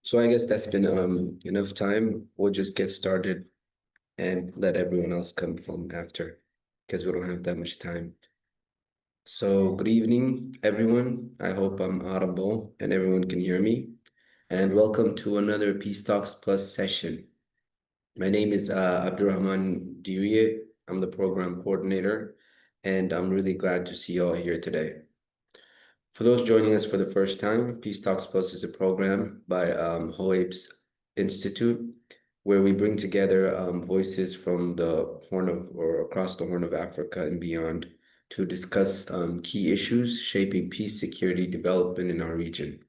So I guess that's been enough time. We'll just get started and let everyone else come from after because we don't have that much time. So good evening, everyone. I hope I'm audible and everyone can hear me. And welcome to another Peace Talks Plus session. My name is Abdurrahman Diouye. I'm the program coordinator, and I'm really glad to see you all here today. For those joining us for the first time, Peace Talks Plus is a program by HOAPE's Institute, where we bring together voices from the Horn of or across the Horn of Africa and beyond to discuss key issues shaping peace, security, development in our region.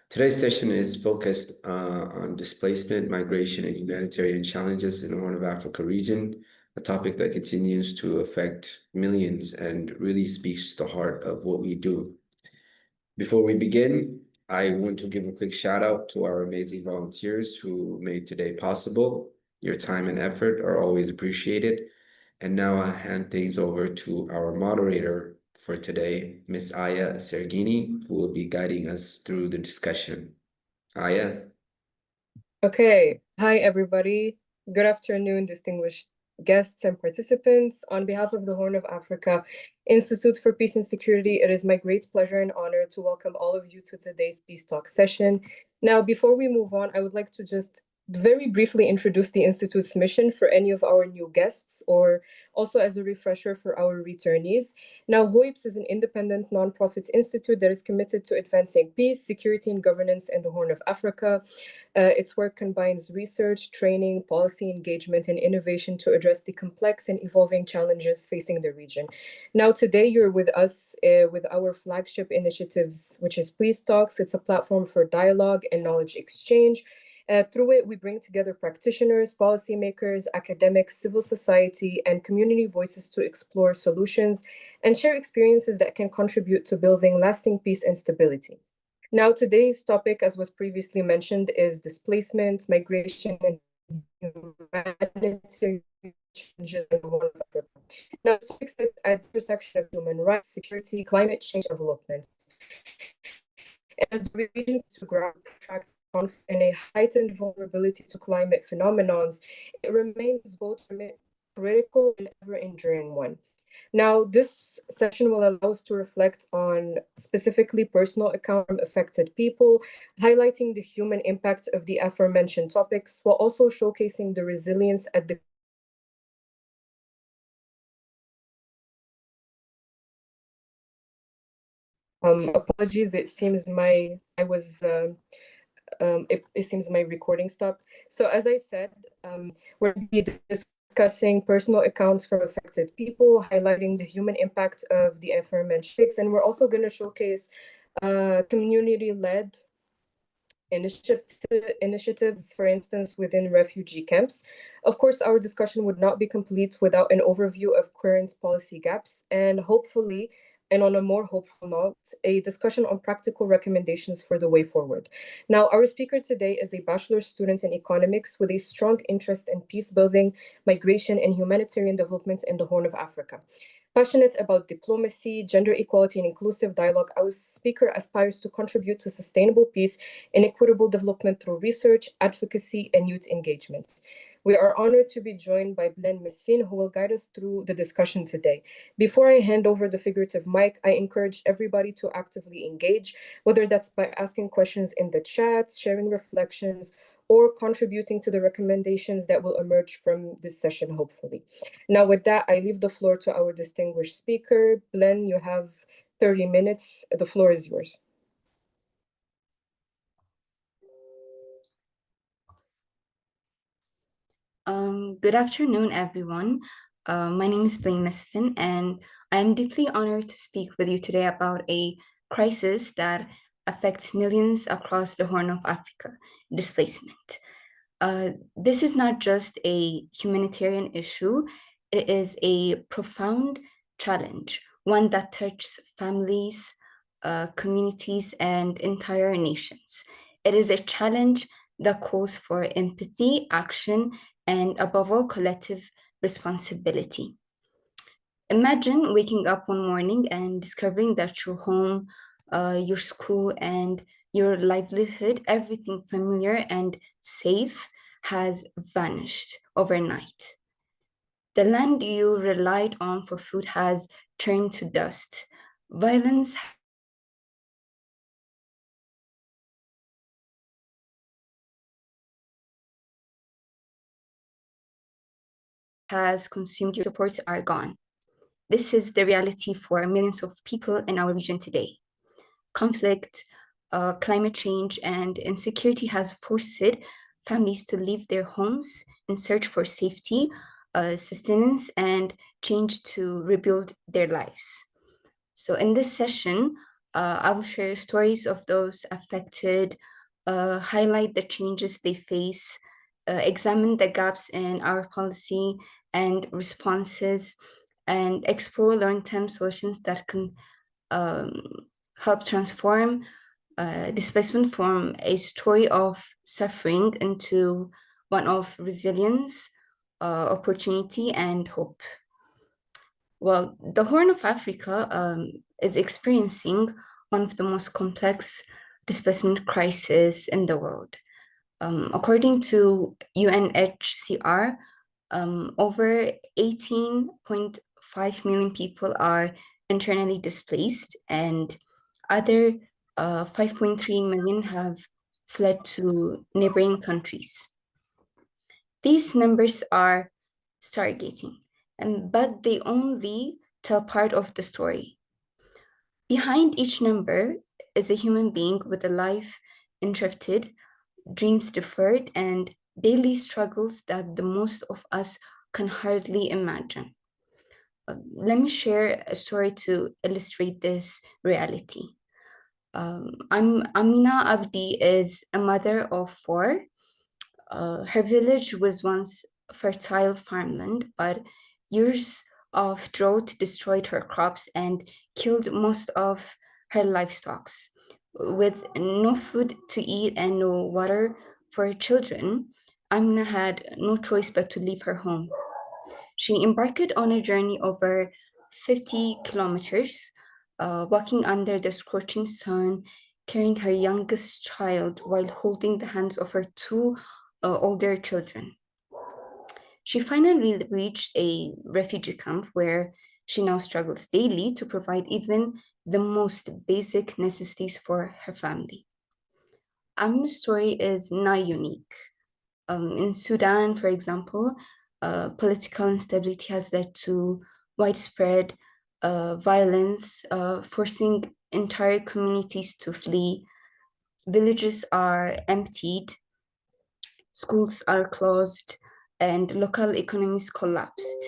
Today's session is focused on displacement, migration, and humanitarian challenges in the Horn of Africa region, a topic that continues to affect millions and really speaks to the heart of what we do. Before we begin, I want to give a quick shout out to our amazing volunteers who made today possible. Your time and effort are always appreciated. And now I hand things over to our moderator for today, Miss Aya Sergini, who will be guiding us through the discussion. Aya. Okay. Hi, everybody. Good afternoon, distinguished guests and participants. On behalf of the Horn of Africa Institute for Peace and Security, it is my great pleasure and honor to welcome all of you to today's Peace Talk session. Now, before we move on, I would like to just very briefly introduce the Institute's mission for any of our new guests, or also as a refresher for our returnees. Now, HOIPS is an independent nonprofit institute that is committed to advancing peace, security, and governance in the Horn of Africa. Its work combines research, training, policy engagement, and innovation to address the complex and evolving challenges facing the region. Now, today you're with us with our flagship initiatives, which is Peace Talks. It's a platform for dialogue and knowledge exchange. Through it, we bring together practitioners, policymakers, academics, civil society, and community voices to explore solutions and share experiences that can contribute to building lasting peace and stability. Now, today's topic, as was previously mentioned, is displacement, migration, and humanitarian challenges in the Horn of Africa. Now, this topic sits at the intersection of human rights, security, climate change, development. And as the region to grapple track and a heightened vulnerability to climate phenomenons, it remains both critical and ever-enduring one. Now, this session will allow us to reflect on specifically personal account from affected people, highlighting the human impact of the aforementioned topics, while also showcasing the resilience at the apologies, it seems it seems my recording stopped. So as I said, we're going to be discussing personal accounts from affected people, highlighting the human impact of the aforementioned, and we're also going to showcase community-led initiatives, for instance, within refugee camps. Of course, our discussion would not be complete without an overview of current policy gaps, and hopefully, and on a more hopeful note, a discussion on practical recommendations for the way forward. Now, our speaker today is a bachelor's student in economics with a strong interest in peace building, migration, and humanitarian development in the Horn of Africa. Passionate about diplomacy, gender equality, and inclusive dialogue, our speaker aspires to contribute to sustainable peace and equitable development through research, advocacy, and youth engagement. We are honored to be joined by Blen Mesfin, who will guide us through the discussion today. Before I hand over the figurative mic, I encourage everybody to actively engage, whether that's by asking questions in the chat, sharing reflections, or contributing to the recommendations that will emerge from this session, hopefully. Now, with that, I leave the floor to our distinguished speaker. Blen, you have 30 minutes. The floor is yours. Good afternoon, everyone. My name is Blaine Mesfin, and I am deeply honored to speak with you today about a crisis that affects millions across the Horn of Africa, displacement. This is not just a humanitarian issue, it is a profound challenge, one that touches families, communities, and entire nations. It is a challenge that calls for empathy, action, and above all, collective responsibility. Imagine waking up one morning and discovering that your home, your school, and your livelihood, everything familiar and safe, has vanished overnight. The land you relied on for food has turned to dust. Violence has consumed your supports are gone. This is the reality for millions of people in our region today. Conflict, climate change, and insecurity has forced families to leave their homes in search for safety, sustenance, and change to rebuild their lives. So in this session, I will share stories of those affected, highlight the changes they face, examine the gaps in our policy and responses, and explore long-term solutions that can um, help transform displacement from a story of suffering into one of resilience, opportunity, and hope. Well, the Horn of Africa is experiencing one of the most complex displacement crises in the world. According to UNHCR, over 18.5 million people are internally displaced, and other 5.3 million have fled to neighboring countries. These numbers are stargating, but they only tell part of the story. Behind each number is a human being with a life interrupted, dreams deferred, and daily struggles that the most of us can hardly imagine. Let me share a story to illustrate this reality. Amina Abdi is a mother of four. Her village was once fertile farmland, but years of drought destroyed her crops and killed most of her livestock. With no food to eat and no water for her children, Amina had no choice but to leave her home. She embarked on a journey over 50 kilometers, walking under the scorching sun, carrying her youngest child while holding the hands of her two older children. She finally reached a refugee camp where she now struggles daily to provide even the most basic necessities for her family. Amina's story is not unique. In Sudan, for example, political instability has led to widespread violence, forcing entire communities to flee. Villages are emptied, schools are closed, and local economies collapsed.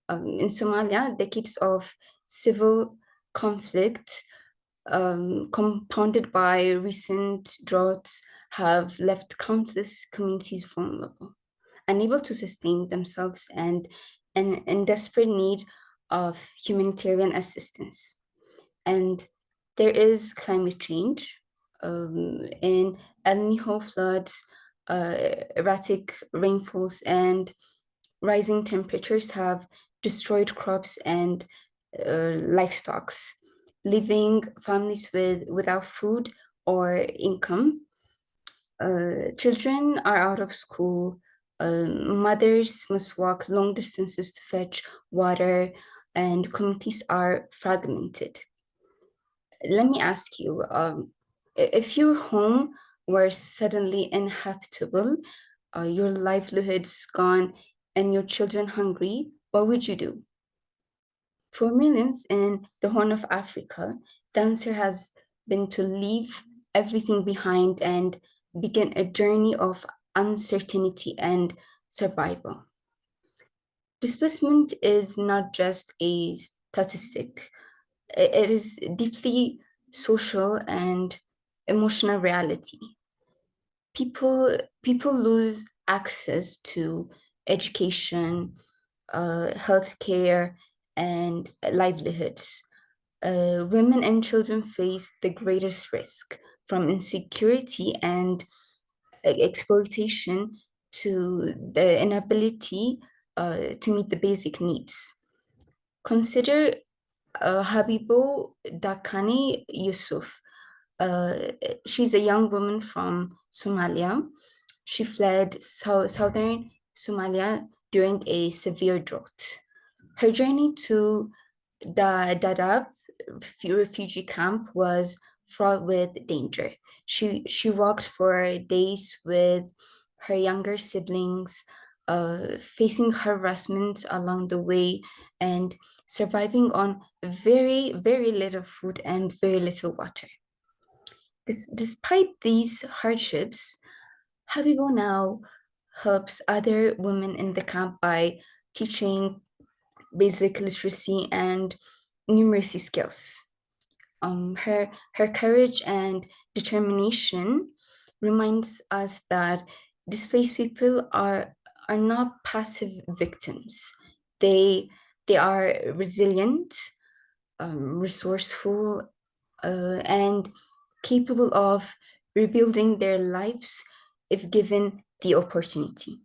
In Somalia, decades of civil conflict, compounded by recent droughts, have left countless communities vulnerable, unable to sustain themselves and in desperate need of humanitarian assistance. And there is climate change in El Niño floods, erratic rainfalls, and rising temperatures have destroyed crops and livestock, leaving families without food or income. Children are out of school. Mothers must walk long distances to fetch water, and communities are fragmented. Let me ask you, if your home were suddenly inhabitable, your livelihood's gone, and your children hungry, what would you do? For millions in the Horn of Africa, the answer has been to leave everything behind and begin a journey of uncertainty and survival. Displacement is not just a statistic, it is deeply social and emotional reality. People lose access to education, healthcare, and livelihoods. Women and children face the greatest risk from insecurity and exploitation to the inability to meet the basic needs. Consider Habibo Dakani Yusuf, She's a young woman from Somalia. She fled southern Somalia during a severe drought. Her journey to the Dadaab refugee camp was fraught with danger. She walked for days with her younger siblings, facing harassment along the way and surviving on very, very little food and very little water. Despite these hardships, Habibo now helps other women in the camp by teaching basic literacy and numeracy skills. Her courage and determination reminds us that displaced people are not passive victims. They are resilient, resourceful, and capable of rebuilding their lives if given the opportunity.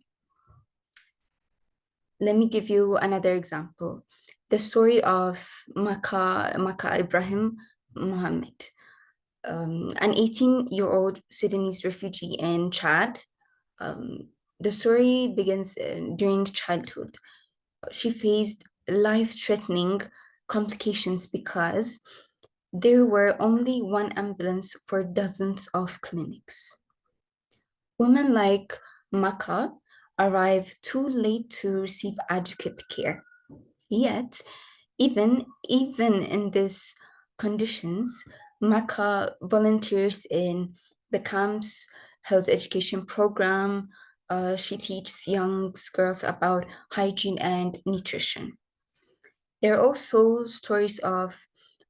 Let me give you another example. The story of Maka Ibrahim Mohammed, an 18-year-old Sudanese refugee in Chad. The story begins during childhood. She faced life-threatening complications because there were only one ambulance for dozens of clinics. Women like Maka arrive too late to receive adequate care. Yet, even in these conditions, Maka volunteers in the camp's health education program. She teaches young girls about hygiene and nutrition. There are also stories of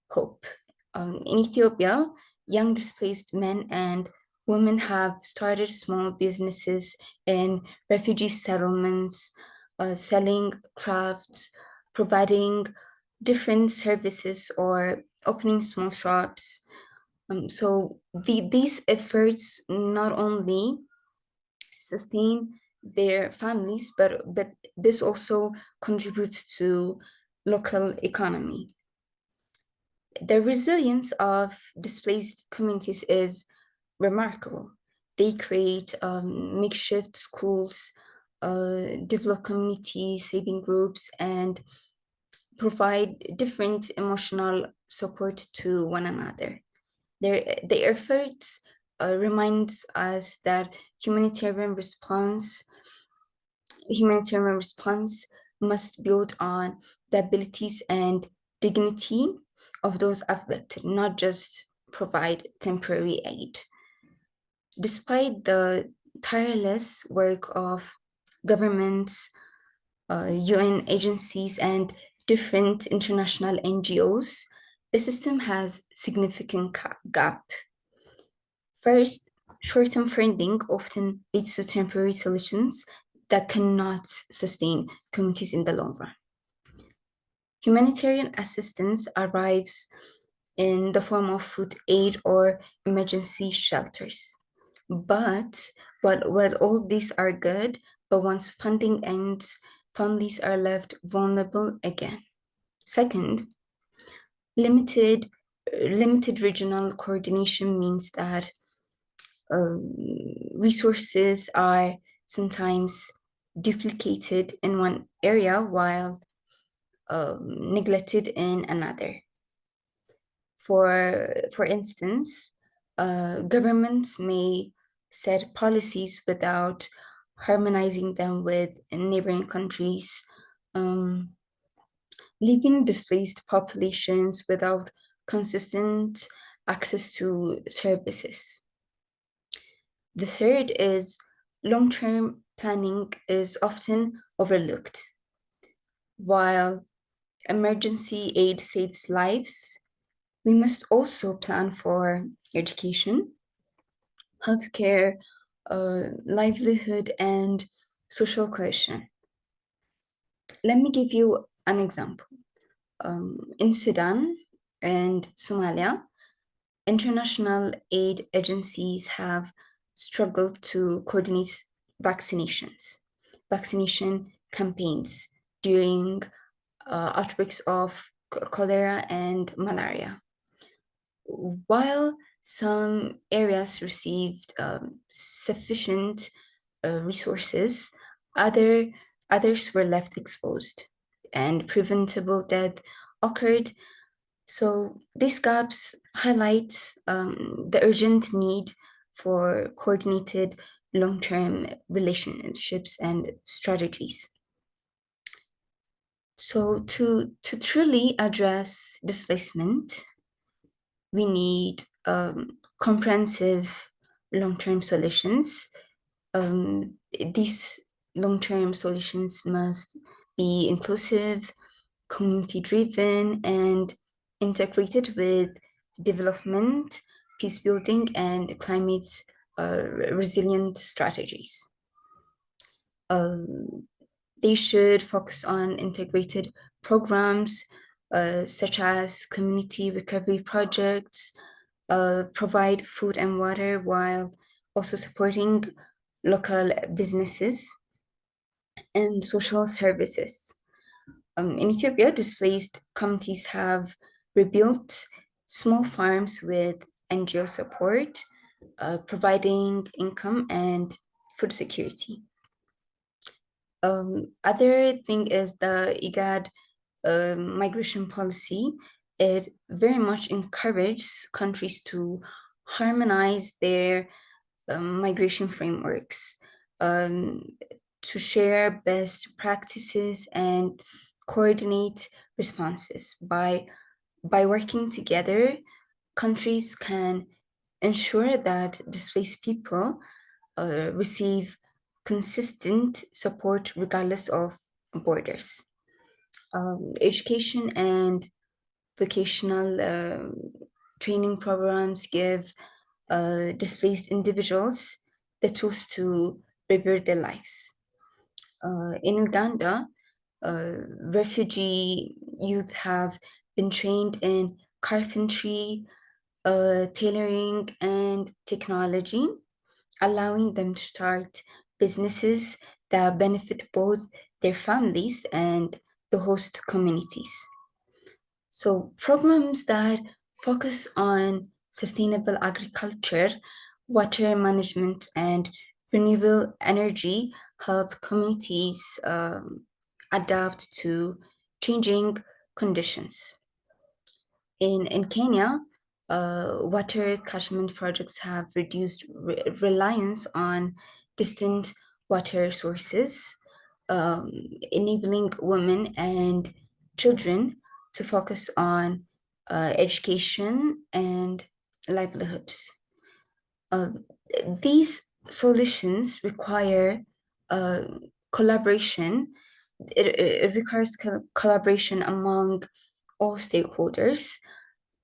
hope. In Ethiopia, young displaced men and women have started small businesses in refugee settlements, selling crafts, providing different services, or opening small shops. So these efforts not only sustain their families, but this also contributes to local economy. The resilience of displaced communities is remarkable. They create makeshift schools, develop community saving groups, and provide different emotional support to one another. Their efforts reminds us that humanitarian response must build on the abilities and dignity of those affected, not just provide temporary aid. Despite the tireless work of governments, UN agencies, and different international NGOs, the system has significant gap. First, short-term funding often leads to temporary solutions that cannot sustain communities in the long run. Humanitarian assistance arrives in the form of food aid or emergency shelters. But while all these are good, but once funding ends, families are left vulnerable again. Second, limited regional coordination means that resources are sometimes duplicated in one area while neglected in another. For instance, governments may set policies without harmonizing them with neighboring countries, leaving displaced populations without consistent access to services. The third is long-term planning is often overlooked. While emergency aid saves lives, we must also plan for education, healthcare, livelihood, and social cohesion. Let me give you an example. In Sudan and Somalia, international aid agencies have struggled to coordinate vaccination campaigns during outbreaks of cholera and malaria. While Some areas received sufficient resources, others were left exposed, and preventable death occurred. So these gaps highlight the urgent need for coordinated long-term relationships and strategies. So to truly address displacement, we need comprehensive long-term solutions. These long-term solutions must be inclusive, community-driven, and integrated with development, peace building, and climate resilient strategies. They should focus on integrated programs such as community recovery projects, provide food and water while also supporting local businesses and social services. In Ethiopia, displaced communities have rebuilt small farms with NGO support, providing income and food security. Other thing is the IGAD migration policy. It very much encourages countries to harmonize their migration frameworks, to share best practices and coordinate responses. By working together, countries can ensure that displaced people receive consistent support regardless of borders. Education and vocational training programs give displaced individuals the tools to rebuild their lives. In Uganda, refugee youth have been trained in carpentry, tailoring, and technology, allowing them to start businesses that benefit both their families and the host communities. So programs that focus on sustainable agriculture, water management, and renewable energy help communities adapt to changing conditions. In Kenya, water catchment projects have reduced reliance on distant water sources, enabling women and children to focus on education and livelihoods. These solutions require collaboration. It requires collaboration among all stakeholders,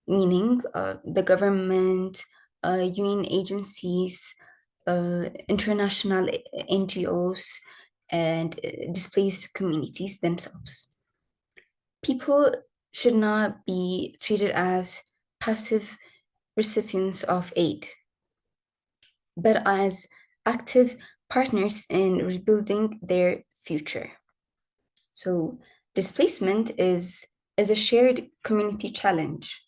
meaning the government, UN agencies, international NGOs, and displaced communities themselves. People should not be treated as passive recipients of aid, but as active partners in rebuilding their future. So displacement is a shared community challenge.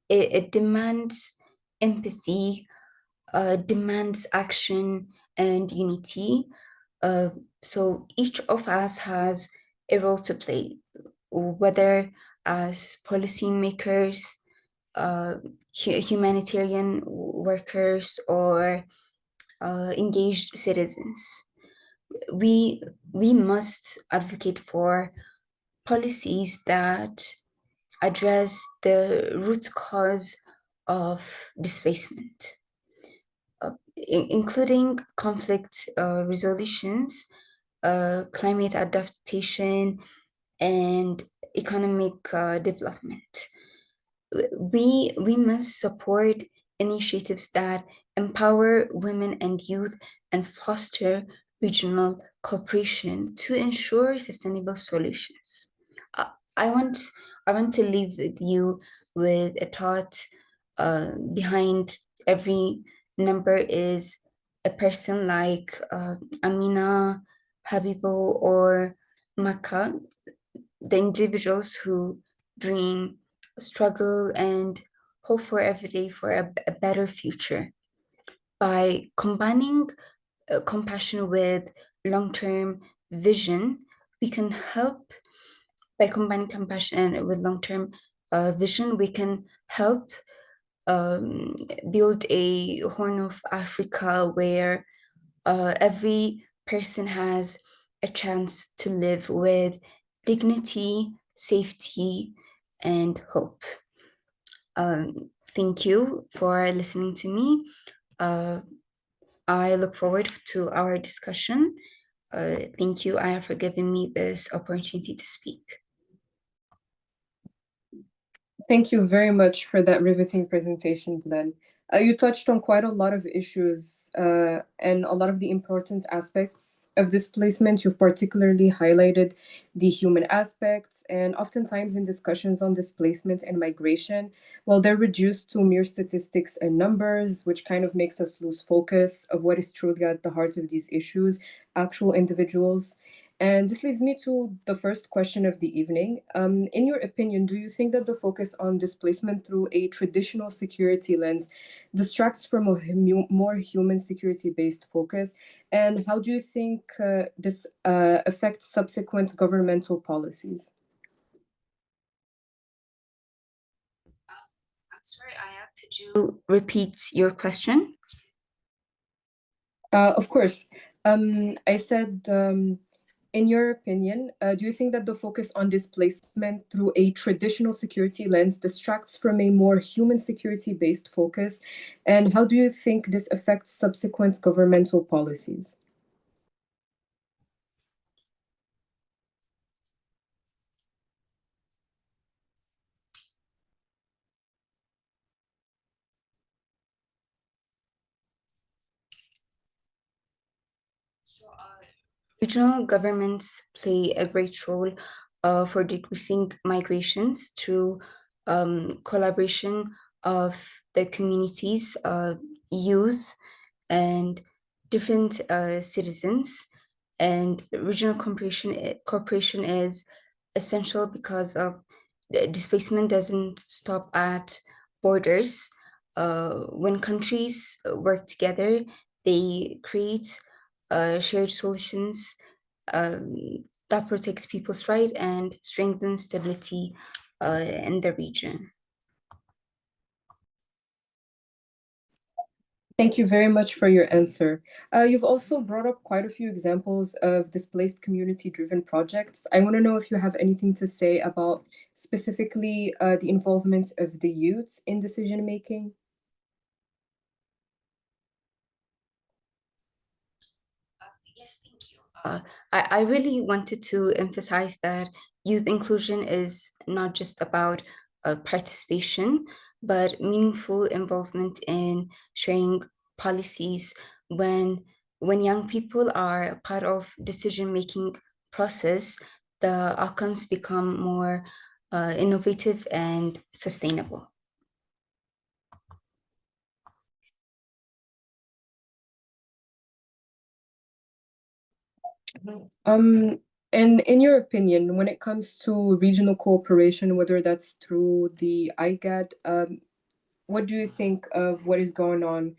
It demands empathy, demands action and unity. So each of us has a role to play, whether as policymakers, humanitarian workers, or engaged citizens. We must advocate for policies that address the root cause of displacement, including conflict resolutions, climate adaptation, and economic development. We must support initiatives that empower women and youth and foster regional cooperation to ensure sustainable solutions. I want to leave with you with a thought behind every number is a person like Amina, Habibo, or Maka, the individuals who dream, struggle, and hope for every day for a better future. By combining compassion with long-term vision, we can help. By combining compassion with long-term vision, we can help um, build a Horn of Africa where every person has a chance to live with dignity, safety, and hope. Thank you for listening to me. I look forward to our discussion. Thank you, Aya, for giving me this opportunity to speak. Thank you very much for that riveting presentation, Glenn. You touched on quite a lot of issues and a lot of the important aspects of displacement. You've particularly highlighted the human aspects, and oftentimes in discussions on displacement and migration, well, they're reduced to mere statistics and numbers, which kind of makes us lose focus of what is truly at the heart of these issues, actual individuals. And this leads me to the first question of the evening. In your opinion, do you think that the focus on displacement through a traditional security lens distracts from a more human security-based focus? And how do you think this affects subsequent governmental policies? I'm sorry, Aya, could you repeat your question? Of course. I said, in your opinion, do you think that the focus on displacement through a traditional security lens distracts from a more human security-based focus? And how do you think this affects subsequent governmental policies? So, regional governments play a great role for decreasing migrations through collaboration of the communities, youth, and different citizens. And regional cooperation is essential because of displacement doesn't stop at borders. When countries work together, they create shared solutions um, that protect people's rights and strengthen stability in the region. Thank you very much for your answer. You've also brought up quite a few examples of displaced community-driven projects. I want to know if you have anything to say about specifically the involvement of the youth in decision-making. Yes, thank you. I really wanted to emphasize that youth inclusion is not just about participation, but meaningful involvement in sharing policies. When young people are part of decision-making process, the outcomes become more innovative and sustainable. And in your opinion, when it comes to regional cooperation, whether that's through the IGAD, what do you think of what is going on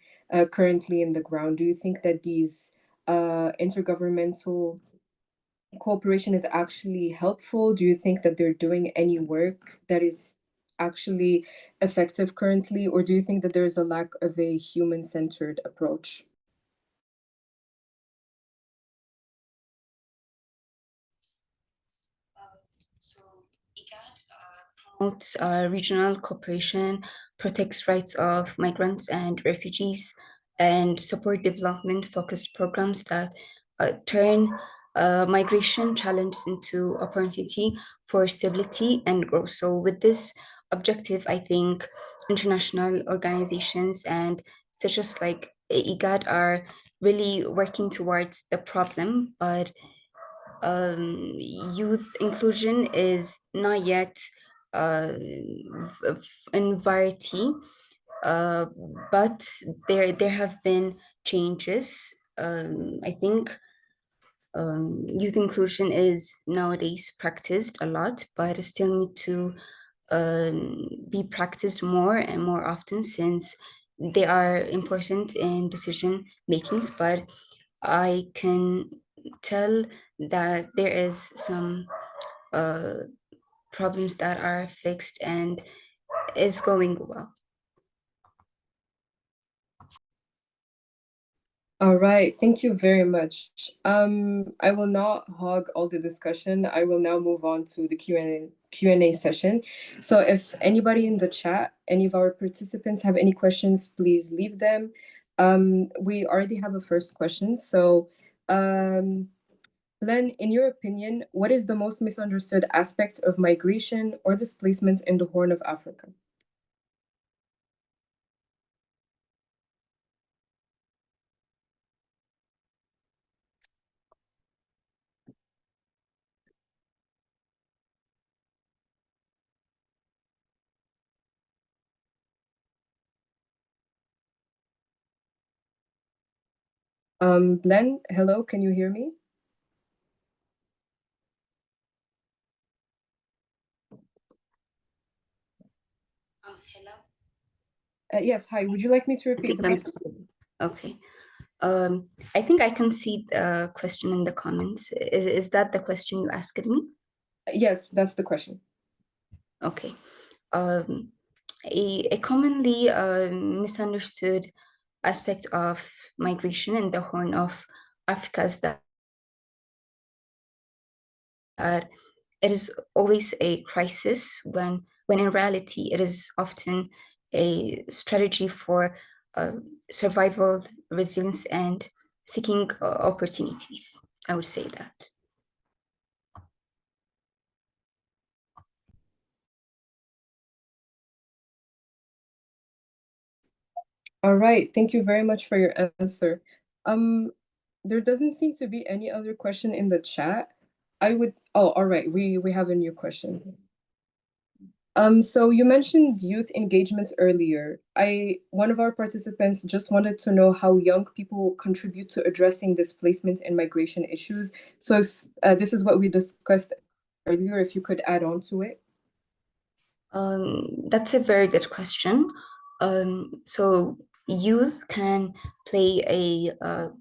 currently in the ground? Do you think that these intergovernmental cooperation is actually helpful? Do you think that they're doing any work that is actually effective currently, or do you think that there's a lack of a human-centered approach? So IGAD promotes regional cooperation, protects rights of migrants and refugees, and support development-focused programs that turn migration challenges into opportunity for stability and growth. So with this objective, I think international organizations and such as like IGAD are really working towards the problem, but youth inclusion is not yet uh, in variety, uh, but there have been changes. I think youth inclusion is nowadays practiced a lot, but it still need to be practiced more and more often, since they are important in decision makings. But I can tell that there is some problems that are fixed and is going well. All right, thank you very much. I will not hog all the discussion. I will now move on to the Q&A session. So if anybody in the chat, any of our participants have any questions, please leave them. We already have a first question. So, Len, in your opinion, what is the most misunderstood aspect of migration or displacement in the Horn of Africa? Len, hello, can you hear me? Hello. Yes, hi. Would you like me to repeat the question? Okay. I think I can see the question in the comments. Is that the question you asked me? Yes, that's the question. Okay. A commonly misunderstood aspect of migration in the Horn of Africa is that it is always a crisis, when in reality it is often a strategy for survival, resilience, and seeking opportunities. I would say that. All right, thank you very much for your answer. There doesn't seem to be any other question in the chat. All right, we have a new question. So you mentioned youth engagement earlier. One of our participants just wanted to know how young people contribute to addressing displacement and migration issues. So if this is what we discussed earlier, if you could add on to it. That's a very good question. So youth can play a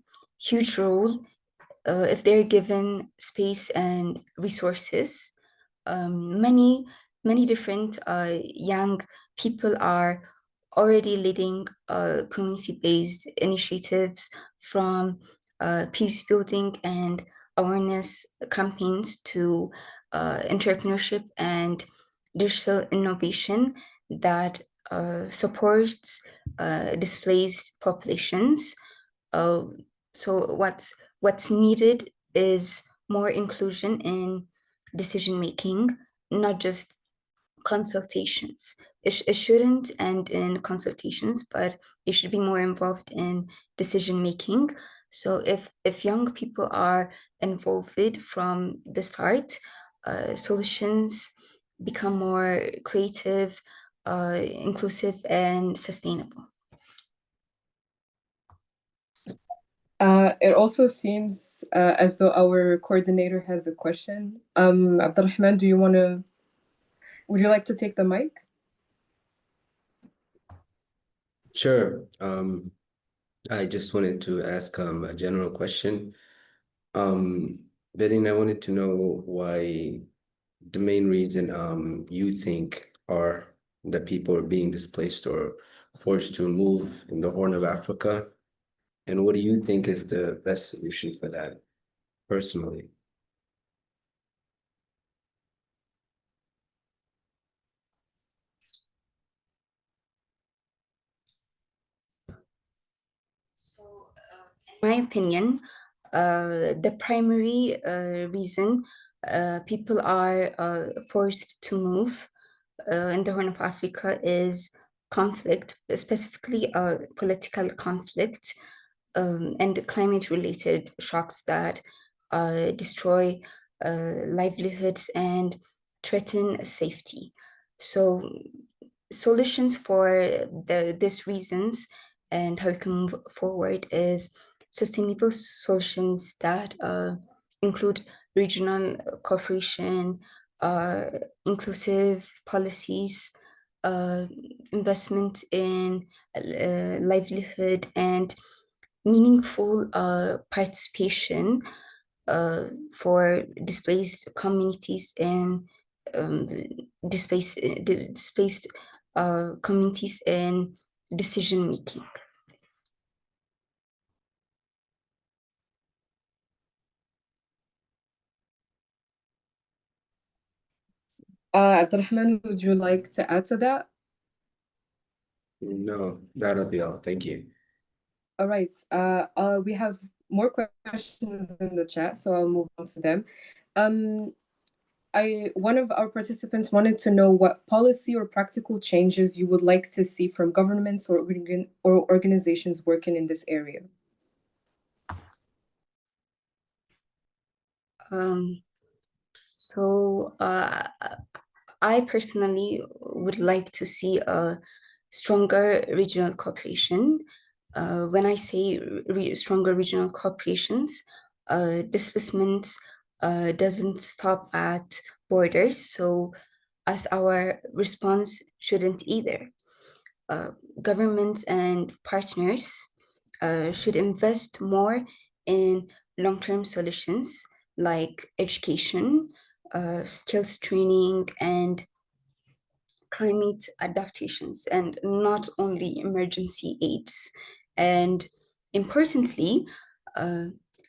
huge role if they're given space and resources. Many different young people are already leading community-based initiatives, from peace building and awareness campaigns to entrepreneurship and digital innovation that supports displaced populations. Uh, so what's needed is more inclusion in decision making, not just consultations. It shouldn't end in consultations, but it should be more involved in decision making. So if young people are involved from the start, solutions become more creative, inclusive, and sustainable. It also seems as though our coordinator has a question. Abdulrahman, would you like to take the mic? Sure. I just wanted to ask a general question. Bedin, I wanted to know why the main reason you think are that people are being displaced or forced to move in the Horn of Africa, and what do you think is the best solution for that, personally? So, in my opinion, the primary reason people are forced to move in the Horn of Africa is conflict, specifically political conflict, and climate-related shocks that destroy livelihoods and threaten safety. So solutions for these reasons and how we can move forward is sustainable solutions that include regional cooperation, inclusive policies, investment in livelihood, and meaningful participation for displaced communities and um, displaced communities in decision making. Abdulrahman, would you like to add to that? No, that'll be all. Thank you. All right. We have more questions in the chat, so I'll move on to them. One of our participants wanted to know what policy or practical changes you would like to see from governments or organizations working in this area. I personally would like to see a stronger regional cooperation. When I say stronger regional cooperations, displacement doesn't stop at borders, so as our response shouldn't either. Governments and partners should invest more in long-term solutions like education, skills training, and climate adaptations, and not only emergency aids. And importantly,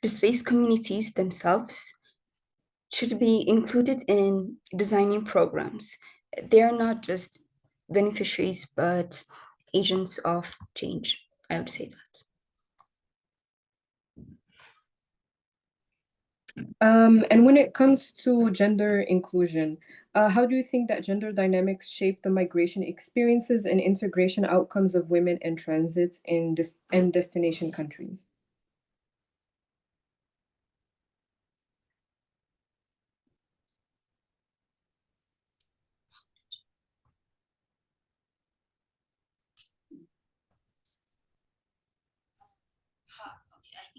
displaced communities themselves should be included in designing programs. They are not just beneficiaries, but agents of change. I would say that. And when it comes to gender inclusion, how do you think that gender dynamics shape the migration experiences and integration outcomes of women in transit in destination countries?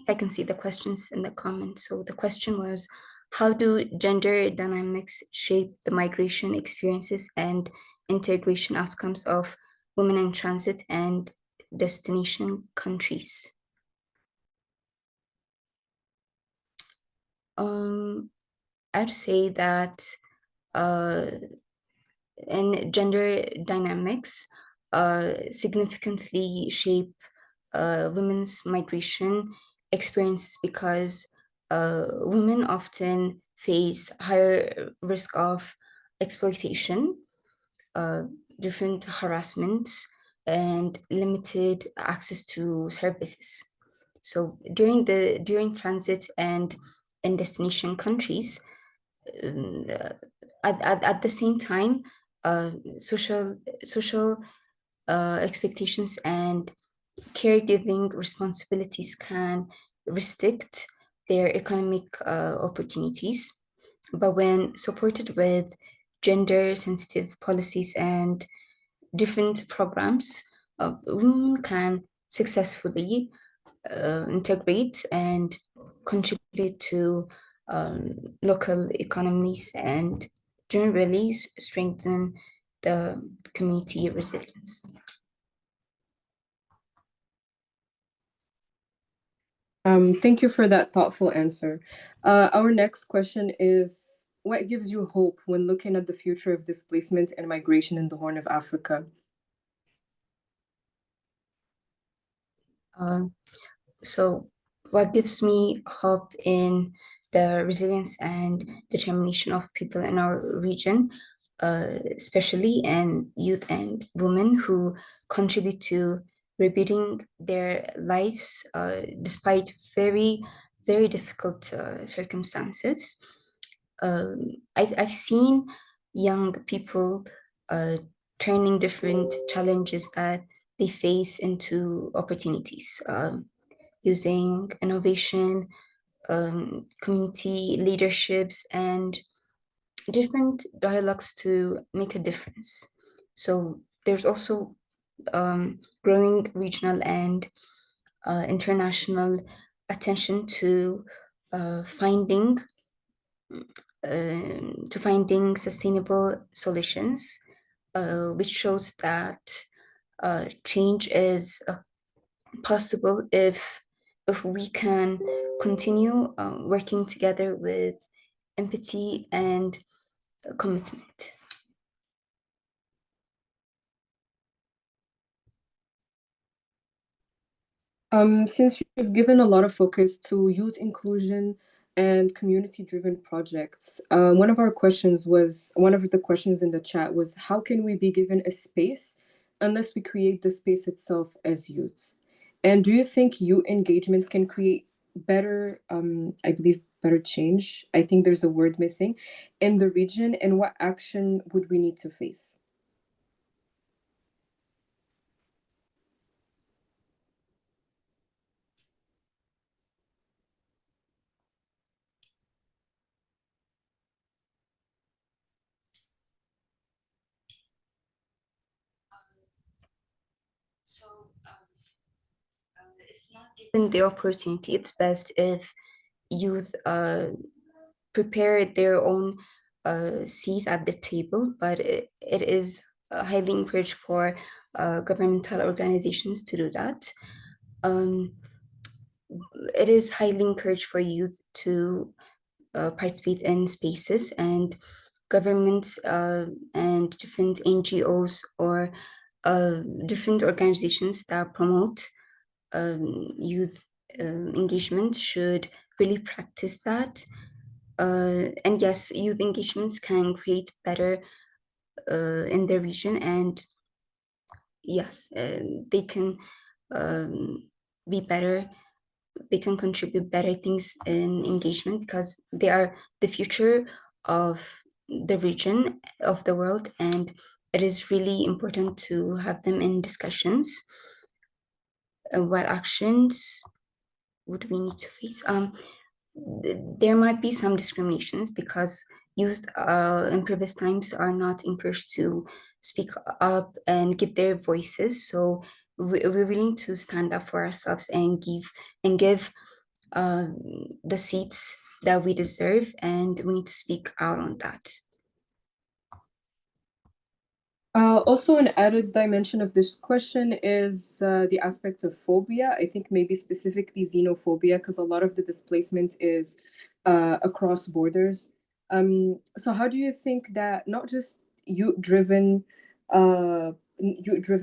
I can see the questions in the comments. So the question was, how do gender dynamics shape the migration experiences and integration outcomes of women in transit and destination countries? I'd say that in gender dynamics significantly shape women's migration experiences because women often face higher risk of exploitation, different harassments, and limited access to services. So during transit and in destination countries, um, at the same time, social expectations and caregiving responsibilities can restrict their economic opportunities. But when supported with gender sensitive policies and different programs, women can successfully integrate and contribute to local economies and generally strengthen the community resilience. Thank you for that thoughtful answer. Our next question is, what gives you hope when looking at the future of displacement and migration in the Horn of Africa? So what gives me hope in the resilience and determination of people in our region, especially in youth and women who contribute to rebuilding their lives despite very, very difficult circumstances. I've seen young people turning different challenges that they face into opportunities, using innovation, community leaderships, and different dialogues to make a difference. So there's also growing regional and international attention to finding to finding sustainable solutions, which shows that change is possible if we can continue working together with empathy and commitment. Since you've given a lot of focus to youth inclusion and community-driven projects, one of the questions in the chat was, how can we be given a space unless we create the space itself as youths? And do you think youth engagement can create better, I believe, better change? I think there's a word missing in the region, and what action would we need to face? So, if not given the opportunity, it's best if youth prepare their own seat at the table, but it is highly encouraged for governmental organizations to do that. It is highly encouraged for youth to participate in spaces, and governments and different NGOs or different organizations that promote youth engagement should really practice that. And yes, youth engagements can create better in their region, and yes, they can be better. They can contribute better things in engagement because they are the future of the region, of the world, and it is really important to have them in discussions. What actions would we need to face? There might be some discriminations because youth in previous times are not encouraged to speak up and give their voices. So we really need to stand up for ourselves and give the seats that we deserve, and we need to speak out on that. Also, an added dimension of this question is the aspect of phobia. I think maybe specifically xenophobia, because a lot of the displacement is across borders. So how do you think that not just youth-driven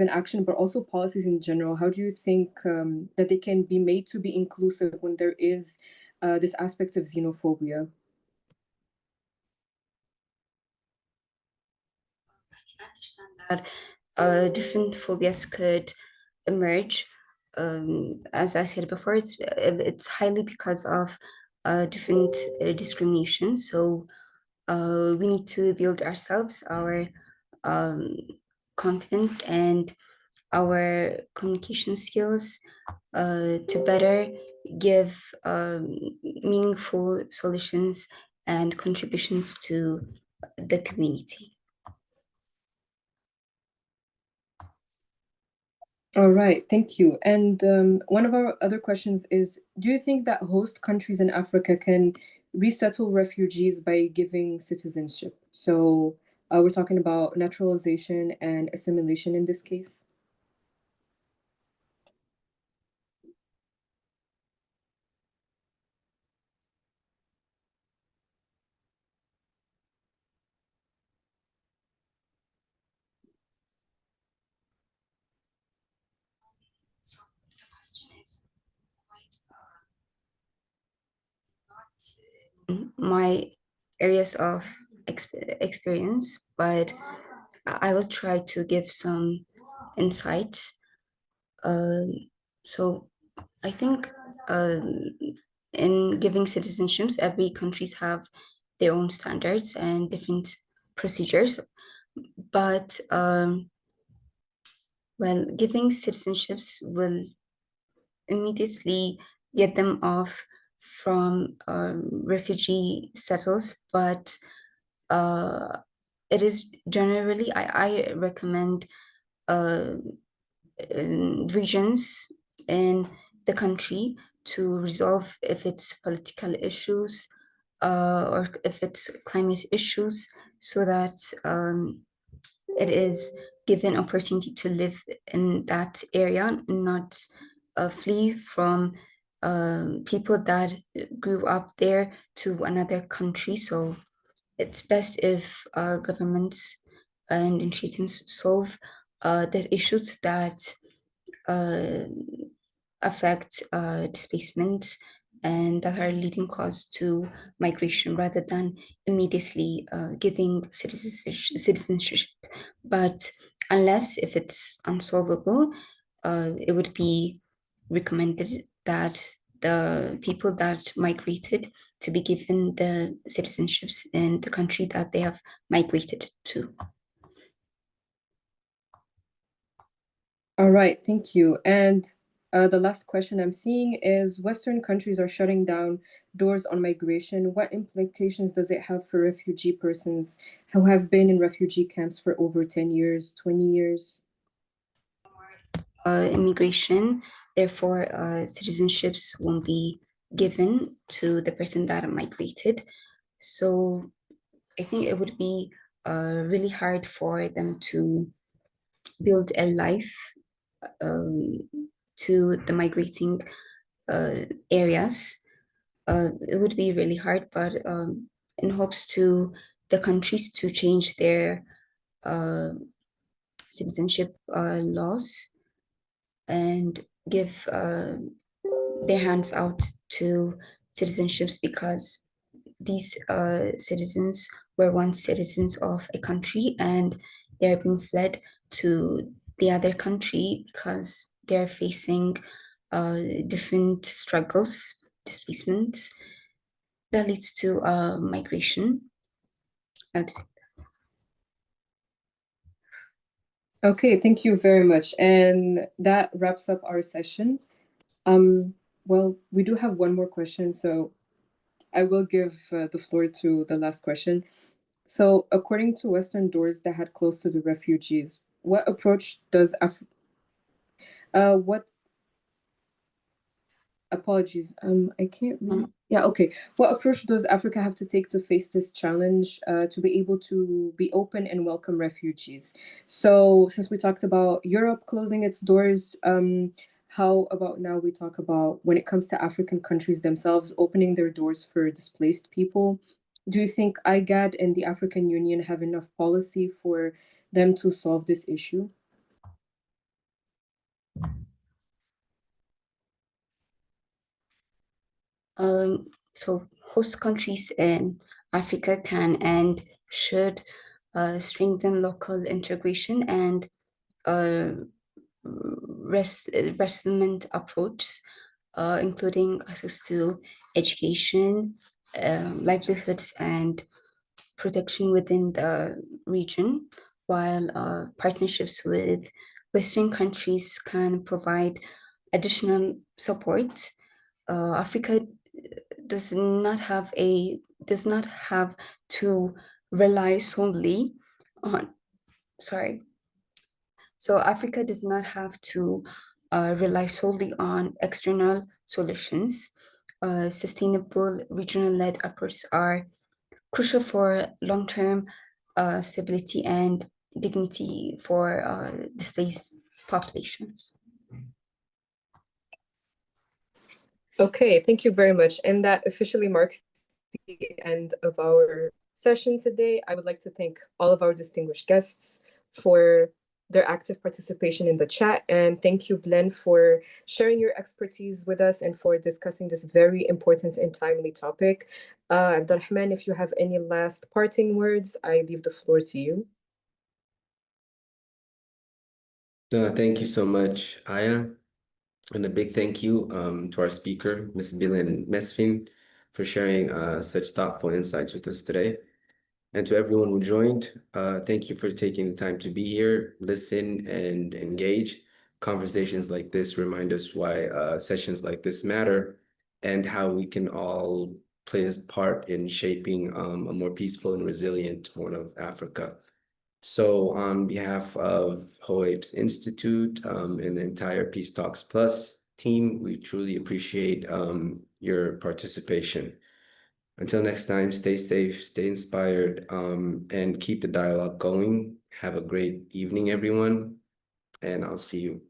action, but also policies in general, how do you think that they can be made to be inclusive when there is this aspect of xenophobia? I understand that different phobias could emerge. As I said before, it's highly because of different discrimination. So we need to build ourselves, our um, confidence, and our communication skills to better give meaningful solutions and contributions to the community. All right, thank you. And one of our other questions is, do you think that host countries in Africa can resettle refugees by giving citizenship? So we're talking about naturalization and assimilation in this case. So the question is quite not my areas of experience, but I will try to give some insights. So I think in giving citizenships, every countries have their own standards and different procedures. But well, giving citizenships will immediately get them off from refugee settles, but it is generally I recommend regions in the country to resolve if it's political issues or if it's climate issues, so that it is given opportunity to live in that area and not flee from people that grew up there to another country. So it's best if governments and institutions solve the issues that uh, affect displacement and that are leading cause to migration rather than immediately giving citizenship. But unless if it's unsolvable, it would be recommended that the people that migrated to be given the citizenships in the country that they have migrated to. All right, thank you. And the last question I'm seeing is Western countries are shutting down doors on migration. What implications does it have for refugee persons who have been in refugee camps for over 10 years, 20 years? Immigration, therefore, citizenships won't be given to the person that migrated. So I think it would be really hard for them to build a life um, to the migrating areas. It would be really hard, but in hopes to the countries to change their uh, citizenship laws and give their hands out to citizenships, because these citizens were once citizens of a country and they're being fled to the other country because they're facing different struggles, displacements that leads to migration. I would say. Okay, thank you very much. And that wraps up our session. Well, we do have one more question, so I will give the floor to the last question. So, according to Western doors that had close to the refugees, what approach does what apologies, I can't read. Yeah, okay. What approach does Africa have to take to face this challenge, to be able to be open and welcome refugees? So, since we talked about Europe closing its doors, how about now we talk about when it comes to African countries themselves opening their doors for displaced people? Do you think IGAD and the African Union have enough policy for them to solve this issue? So host countries in Africa can and should strengthen local integration and uh, resettlement approach, including access to education, livelihoods, and protection within the region, while partnerships with Western countries can provide additional support. Africa does not have to rely solely on sorry. So Africa does not have to rely solely on external solutions. Sustainable regional-led efforts are crucial for long-term stability and dignity for displaced populations. Okay, thank you very much. And that officially marks the end of our session today. I would like to thank all of our distinguished guests for their active participation in the chat. And thank you, Blen, for sharing your expertise with us and for discussing this very important and timely topic. Abdulrahman, if you have any last parting words, I leave the floor to you. Thank you so much, Aya. And a big thank you to our speaker, Ms. Bilen Mesfin, for sharing such thoughtful insights with us today. And to everyone who joined, thank you for taking the time to be here, listen, and engage. Conversations like this remind us why sessions like this matter and how we can all play a part in shaping a more peaceful and resilient Horn of Africa. So on behalf of HOAPE's Institute and the entire Peace Talks Plus team, we truly appreciate your participation. Until next time, stay safe, stay inspired, and keep the dialogue going. Have a great evening, everyone, and I'll see you.